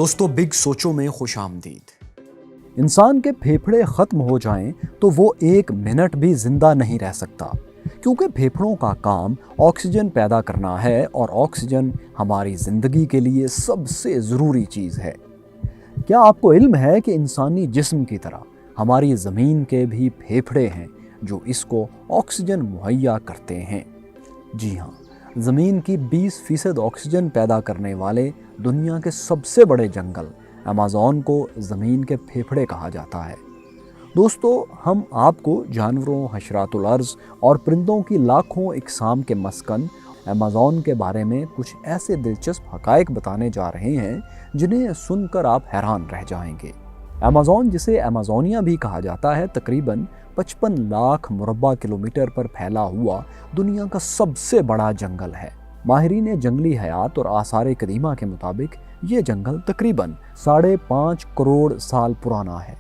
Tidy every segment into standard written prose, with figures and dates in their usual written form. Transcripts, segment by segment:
दोस्तों, बिग सोचों में खुश आमदीद। इंसान के फेफड़े खत्म हो जाएं तो वो एक मिनट भी जिंदा नहीं रह सकता, क्योंकि फेफड़ों का काम ऑक्सीजन पैदा करना है और ऑक्सीजन हमारी जिंदगी के लिए सबसे ज़रूरी चीज़ है। क्या आपको इल्म है कि इंसानी जिस्म की तरह हमारी ज़मीन के भी फेफड़े हैं जो इसको ऑक्सीजन मुहैया करते हैं? जी हाँ, ज़मीन की 20% ऑक्सीजन पैदा करने वाले दुनिया के सबसे बड़े जंगल अमेज़न को ज़मीन के फेफड़े कहा जाता है। दोस्तों, हम आपको जानवरों, हशरातुल अर्ज़ और परिंदों की लाखों इकसाम के मस्कन अमेज़न के बारे में कुछ ऐसे दिलचस्प हक़ाइक़ बताने जा रहे हैं जिन्हें सुनकर आप हैरान रह जाएंगे। अमेज़न, जिसे अमेज़ोनिया भी कहा जाता है, तकरीबन 55 लाख मुरब्बा किलोमीटर पर फैला हुआ दुनिया का सबसे बड़ा जंगल है। माहिरीन जंगली हयात और आसार कदीमा के मुताबिक ये जंगल तकरीबन 5.5 करोड़ साल पुराना है।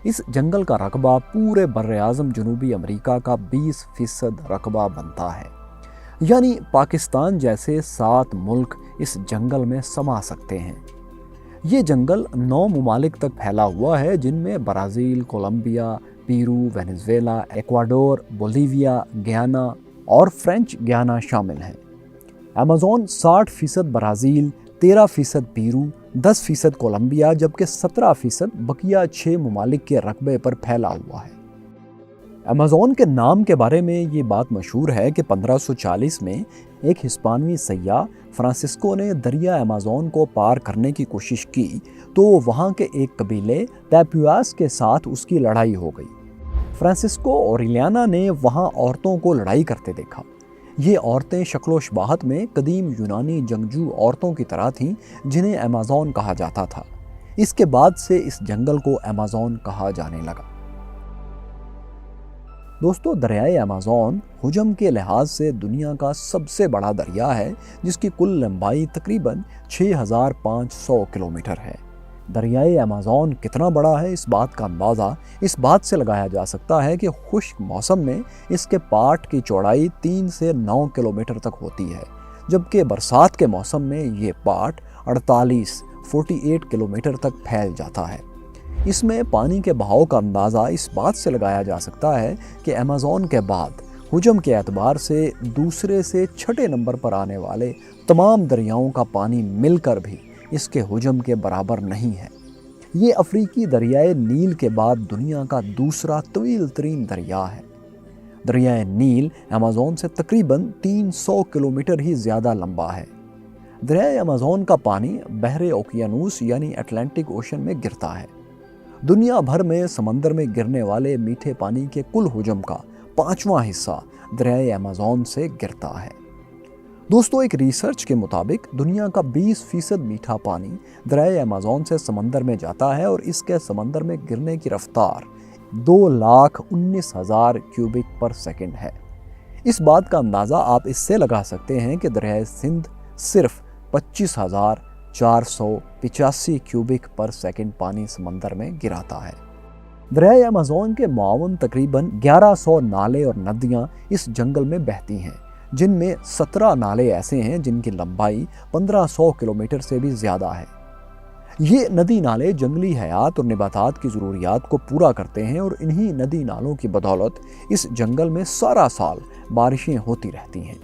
इस जंगल का रकबा पूरे बर्र-ए-आज़म जनूबी अमेरिका का 20% रकबा बनता है, यानी पाकिस्तान जैसे 7 मुल्क इस जंगल में समा सकते हैं। ये जंगल 9 ममालिक तक फैला हुआ है, जिनमें Brazil, Colombia, Peru, Venezuela, Ecuador, Bolivia, Guyana और फ्रेंच गयाना शामिल हैं। अमेज़न 60% ब्राज़ील, 13% पेरू, 10% कोलंबिया जबकि 17% बकिया 6 ममालिक के रकबे पर फैला हुआ है। अमेज़न के नाम के बारे में ये बात मशहूर है कि 1540 में एक हिस्पानवी सയ്याह फ्रांसिस्को ने दरिया अमेज़न को पार करने की कोशिश की तो वहाँ के एक कबीले पैपुआस के साथ उसकी लड़ाई हो गई। फ्रांसिस्को और इलियाना ने वहाँ औरतों को लड़ाई करते देखा। ये औरतें शक्लो शबाहत में कदीम यूनानी जंगजू औरतों की तरह थीं, जिन्हें अमेज़न कहा जाता था। इसके बाद से इस जंगल को अमेज़न कहा जाने लगा। दोस्तों, दरियाए अमेज़न हुजम के लिहाज से दुनिया का सबसे बड़ा दरिया है, जिसकी कुल लंबाई तकरीबन 6500 किलोमीटर है। दरियाए अमेज़न कितना बड़ा है, इस बात का अंदाज़ा इस बात से लगाया जा सकता है कि खुश्क मौसम में इसके पाट की चौड़ाई 3 से 9 किलोमीटर तक होती है, जबकि बरसात के मौसम में ये पाट 48 किलोमीटर तक फैल जाता है। इसमें पानी के बहाव का अंदाज़ा इस बात से लगाया जा सकता है कि अमेज़न के बाद हुजम के एतबार से दूसरे से छठे नंबर पर आने वाले तमाम दरियाओं का पानी मिलकर भी इसके हुजम के बराबर नहीं है। ये अफ्रीकी दरियाए नील के बाद दुनिया का दूसरा तवील तरीन दरिया है। दरियाए नील अमेज़न से तकरीबन 300 किलोमीटर ही ज़्यादा लंबा है। दरियाए अमेज़न का पानी बहरे ओकियानूस यानी अटलांटिक ओशन में गिरता है। दुनिया भर में समंदर में गिरने वाले मीठे पानी के कुल हुजम का 5वां हिस्सा दरियाए अमेज़न से गिरता है। दोस्तों, एक रिसर्च के मुताबिक दुनिया का 20% मीठा पानी दरियाए अमेज़न से समंदर में जाता है और इसके समंदर में गिरने की रफ्तार 2,19,000 क्यूबिक पर सेकंड है। इस बात का अंदाज़ा आप इससे लगा सकते हैं कि दरियाए सिंध सिर्फ 25,485 क्यूबिक पर सेकंड पानी समंदर में गिराता है। दरियाए अमेज़न के मुआवन तकरीबन 1100 नाले और नदियाँ इस जंगल में बहती हैं, जिनमें 17 नाले ऐसे हैं जिनकी लंबाई 1500 किलोमीटर से भी ज़्यादा है। ये नदी नाले जंगली हयात और नबातात की ज़रूरियात को पूरा करते हैं और इन्हीं नदी नालों की बदौलत इस जंगल में सारा साल बारिशें होती रहती हैं।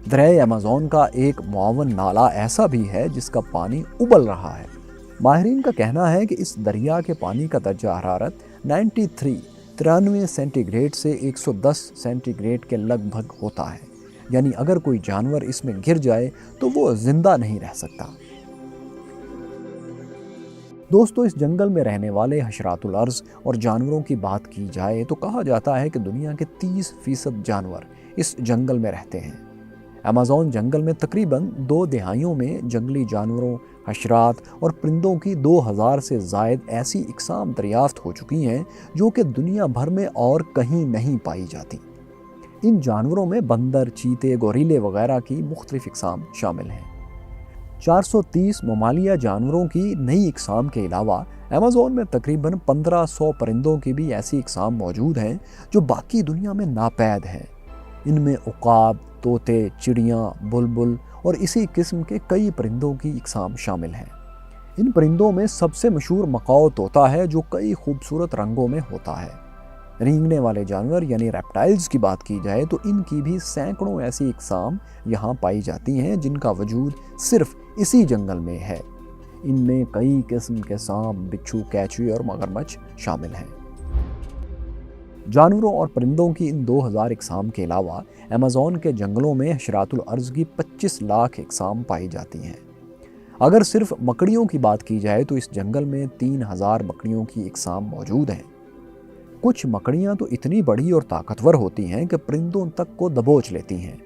दरियाए अमेज़न का एक मुआवन नाला ऐसा भी है जिसका पानी उबल रहा है। माहिरीन का कहना है कि इस दरिया के पानी का दर्जा हरारत 93 सेंटीग्रेड से 110 सेंटीग्रेड के लगभग होता है, यानी अगर कोई जानवर इसमें गिर जाए तो वो जिंदा नहीं रह सकता। दोस्तों, इस जंगल में रहने वाले हशरातुल अर्ज़ और जानवरों की बात की जाए तो कहा जाता है कि दुनिया के 30% जानवर इस जंगल में रहते हैं। अमेज़न जंगल में तकरीबन 2 दहाइयों में जंगली जानवरों, हशरात और परिंदों की 2000 से ज़ायद ऐसी इकसाम दरियाफ्त हो चुकी हैं जो कि दुनिया भर में और कहीं नहीं पाई जाती। इन जानवरों में बंदर, चीते, गोरिल्ले वगैरह की मुख्तलिफ इकसाम शामिल हैं। 430 ममालिया जानवरों की नई इकसाम के अलावा अमेज़न में तकरीबन 1500 परिंदों की भी ऐसी इकसाम मौजूद हैं जो बाकी दुनिया में नापैद हैं। इनमें उकाब, तोते, चिड़ियाँ, बुलबुल और इसी किस्म के कई परिंदों की इकसाम शामिल हैं। इन परिंदों में सबसे मशहूर मकाओ तोता है, जो कई खूबसूरत रंगों में होता है। रेंगने वाले जानवर यानी रेप्टाइल्स की बात की जाए तो इनकी भी सैकड़ों ऐसी इकसाम यहाँ पाई जाती हैं जिनका वजूद सिर्फ इसी जंगल में है। इनमें कई किस्म के सांप, बिच्छू, कैचुए और मगरमच्छ शामिल हैं। जानवरों और परिंदों की इन 2000 इकसाम के अलावा अमेज़न के जंगलों में हशरातुल अर्ज़ की 25 लाख इकसाम पाई जाती हैं। अगर सिर्फ मकड़ियों की बात की जाए तो इस जंगल में 3000 मकड़ियों की इकसाम मौजूद हैं। कुछ मकड़ियाँ तो इतनी बड़ी और ताकतवर होती हैं कि परिंदों तक को दबोच लेती हैं।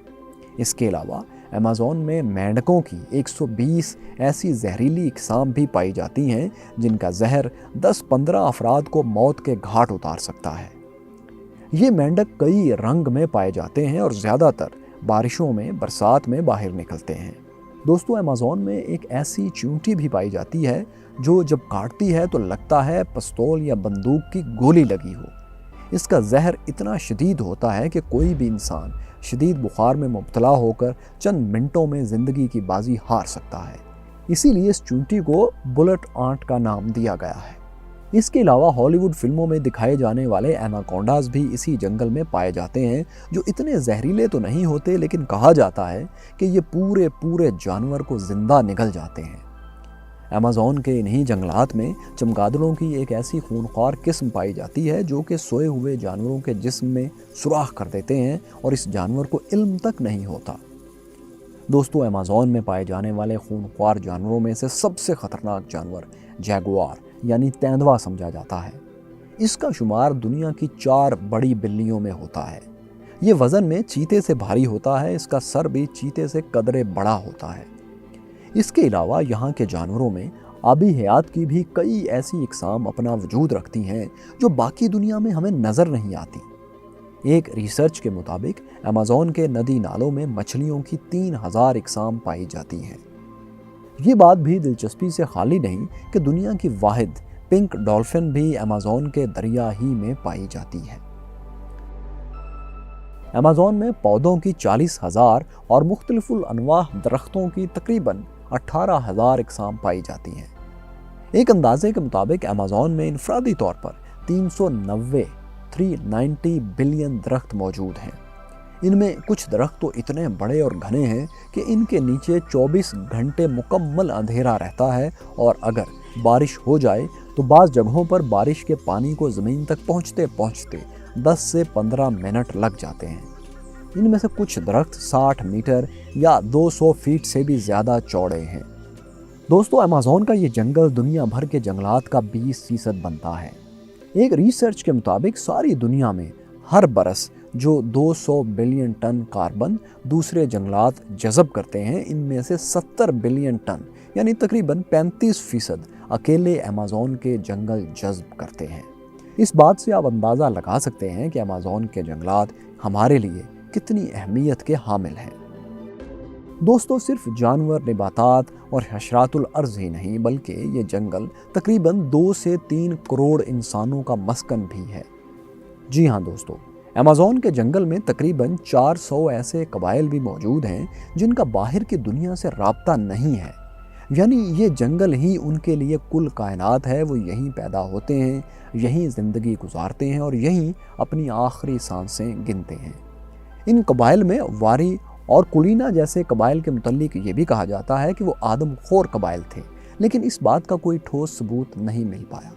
इसके अलावा अमेज़न में मेंढकों की 120 ऐसी जहरीली इकसाम भी पाई जाती हैं जिनका जहर 10-15 अफराद को मौत के घाट उतार सकता है। ये मेंढक कई रंग में पाए जाते हैं और ज़्यादातर बारिशों में, बरसात में बाहर निकलते हैं। दोस्तों, अमेज़न में एक ऐसी चींटी भी पाई जाती है जो जब काटती है तो लगता है पिस्तौल या बंदूक की गोली लगी हो। इसका जहर इतना शदीद होता है कि कोई भी इंसान शदीद बुखार में मुब्तला होकर चंद मिनटों में ज़िंदगी की बाजी हार सकता है। इसीलिए इस चींटी को बुलेट आंट का नाम दिया गया है। इसके अलावा हॉलीवुड फिल्मों में दिखाए जाने वाले एनाकोंडास भी इसी जंगल में पाए जाते हैं, जो इतने जहरीले तो नहीं होते, लेकिन कहा जाता है कि ये पूरे जानवर को जिंदा निगल जाते हैं। अमेज़न के इन्हीं जंगलात में चमगादड़ों की एक ऐसी खूनख्वार किस्म पाई जाती है जो कि सोए हुए जानवरों के जिस्म में सुराख कर देते हैं और इस जानवर को इल्म तक नहीं होता। दोस्तों, अमेज़न में पाए जाने वाले खूनख्वार जानवरों में से सबसे खतरनाक जानवर जैगुआर यानी तेंदुआ समझा जाता है। इसका शुमार दुनिया की 4 बड़ी बिल्लियों में होता है। ये वज़न में चीते से भारी होता है। इसका सर भी चीते से कदरे बड़ा होता है। इसके अलावा यहाँ के जानवरों में आबी हयात की भी कई ऐसी इकसाम अपना वजूद रखती हैं जो बाकी दुनिया में हमें नज़र नहीं आती। एक रिसर्च के मुताबिक अमेज़न के नदी नालों में मछलियों की 3000 इकसाम पाई जाती हैं। ये बात भी दिलचस्पी से खाली नहीं कि दुनिया की वाहिद पिंक डॉल्फिन भी अमेज़न के दरिया ही में पाई जाती है। अमेज़न में पौधों की 40,000 और मुख्तलिफुल अनवाह दरख्तों की तकरीबन 18,000 इकसाम पाई जाती हैं। एक अंदाजे के मुताबिक अमेज़न में इनफरादी तौर पर 390 बिलियन दरख्त मौजूद हैं। इनमें कुछ दरख्त तो इतने बड़े और घने हैं कि इनके नीचे 24 घंटे मुकम्मल अंधेरा रहता है और अगर बारिश हो जाए तो बाज़ जगहों पर बारिश के पानी को ज़मीन तक पहुँचते पहुँचते 10 से 15 मिनट लग जाते हैं। इनमें से कुछ दरख्त 60 मीटर या 200 फीट से भी ज़्यादा चौड़े हैं। दोस्तों, अमेज़न का ये जंगल दुनिया भर के जंगलात का 20% बनता है। एक रिसर्च के मुताबिक सारी दुनिया में हर बरस जो 200 बिलियन टन कार्बन दूसरे जंगलात जज़ब करते हैं, इनमें से 70 बिलियन टन यानी तकरीबन 35% अकेले अमेज़न के जंगल जज़ब करते हैं। इस बात से आप अंदाज़ा लगा सकते हैं कि अमेज़न के जंगलात हमारे लिए कितनी अहमियत के हामिल हैं। दोस्तों, सिर्फ जानवर, नबातात और हशरातुल अर्ज़ ही नहीं बल्कि ये जंगल तकरीबन 2 से 3 करोड़ इंसानों का मस्कन भी है। जी हाँ दोस्तों, अमेज़न के जंगल में तकरीबन 400 ऐसे कबाइल भी मौजूद हैं जिनका बाहर की दुनिया से राब्ता नहीं है। यानी ये जंगल ही उनके लिए कुल कायनात है। वो यहीं पैदा होते हैं, यहीं ज़िंदगी गुजारते हैं और यहीं अपनी आखिरी सांसें गिनते हैं। इन कबाइल में वारी और कुलीना जैसे कबाइल के मुतल्लिक ये भी कहा जाता है कि वो आदमखोर कबाइल थे, लेकिन इस बात का कोई ठोस सबूत नहीं मिल पाया।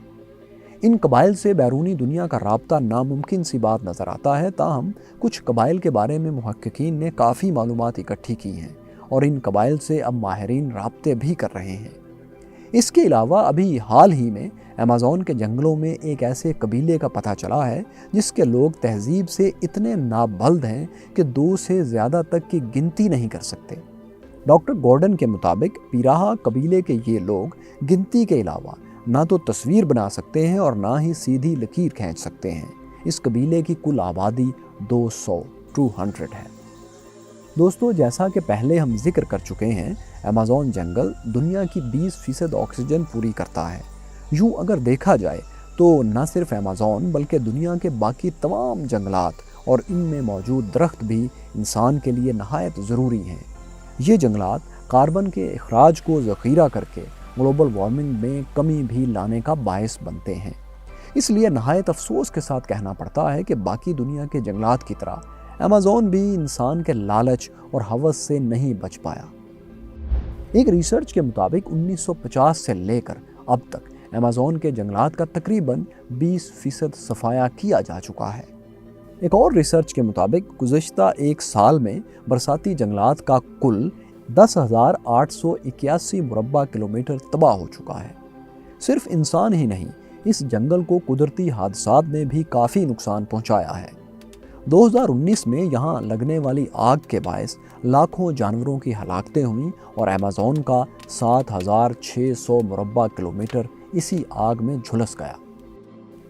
इन कबाइल से बैरूनी दुनिया का राब्ता नामुमकिन सी बात नज़र आता है। ताहम कुछ कबाइल के बारे में मुहक्किकीन ने काफ़ी मालूमात इकट्ठी की हैं और इन कबाइल से अब माहिरीन राब्ते भी कर रहे हैं। इसके अलावा अभी हाल ही में अमेज़न के जंगलों में एक ऐसे कबीले का पता चला है जिसके लोग तहजीब से इतने नाबल्द हैं कि 2 से ज़्यादा तक की गिनती नहीं कर सकते। डॉक्टर गॉर्डन के मुताबिक पिराहा कबीले के ये लोग गिनती के अलावा ना तो तस्वीर बना सकते हैं और ना ही सीधी लकीर खींच सकते हैं। इस कबीले की कुल आबादी 200 है। दोस्तों, जैसा कि पहले हम जिक्र कर चुके हैं, अमेज़न जंगल दुनिया की 20% ऑक्सीजन पूरी करता है। यूँ अगर देखा जाए तो न सिर्फ अमेज़न बल्कि दुनिया के बाकी तमाम जंगलात और इनमें मौजूद दरख्त भी इंसान के लिए नहायत ज़रूरी हैं। ये जंगलात कार्बन के अखराज को ज़ख़ीरा करके ग्लोबल वार्मिंग में कमी भी लाने का बायस बनते हैं। इसलिए नहायत अफसोस के साथ कहना पड़ता है कि बाकी दुनिया के जंगलात की तरह अमेज़न भी इंसान के लालच और हवस से नहीं बच पाया। एक रिसर्च के मुताबिक 1950 से लेकर अब तक अमेज़न के जंगलात का तकरीबन 20% सफाया किया जा चुका है। एक और रिसर्च के मुताबिक गुज़श्ता एक साल में बरसाती जंगलात का कुल 10,881 मुरब्बा किलोमीटर तबाह हो चुका है। सिर्फ इंसान ही नहीं, इस जंगल को कुदरती हादसात ने भी काफ़ी नुकसान पहुंचाया है। 2019 में यहाँ लगने वाली आग के बायस लाखों जानवरों की हलाकतें हुईं और अमेज़न का 7,600 मुरब्बा किलोमीटर इसी आग में झुलस गया।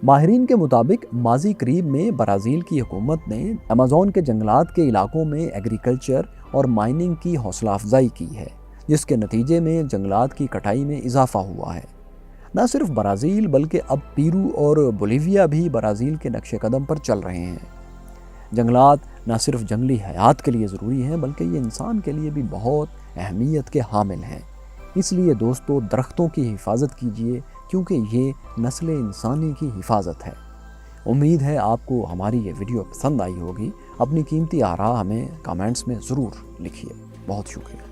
माहिरीन के मुताबिक माजी करीब में ब्राज़ील की हुकूमत ने अमेज़न के जंगलात के इलाकों में एग्रीकल्चर और माइनिंग की हौसला अफजाई की है, जिसके नतीजे में जंगलात की कटाई में इजाफा हुआ है। न सिर्फ ब्राज़ील बल्कि अब पेरू और बोलिविया भी ब्राज़ील के नक्शे कदम पर चल रहे हैं। जंगलात न सिर्फ जंगली हयात के लिए ज़रूरी हैं बल्कि ये इंसान के लिए भी बहुत अहमियत के हामिल हैं। इसलिए दोस्तों, दरख्तों की हिफाजत कीजिए क्योंकि ये नस्ल इंसानी की हिफाजत है। उम्मीद है आपको हमारी ये वीडियो पसंद आई होगी। अपनी कीमती आरा हमें कमेंट्स में ज़रूर लिखिए। बहुत शुक्रिया।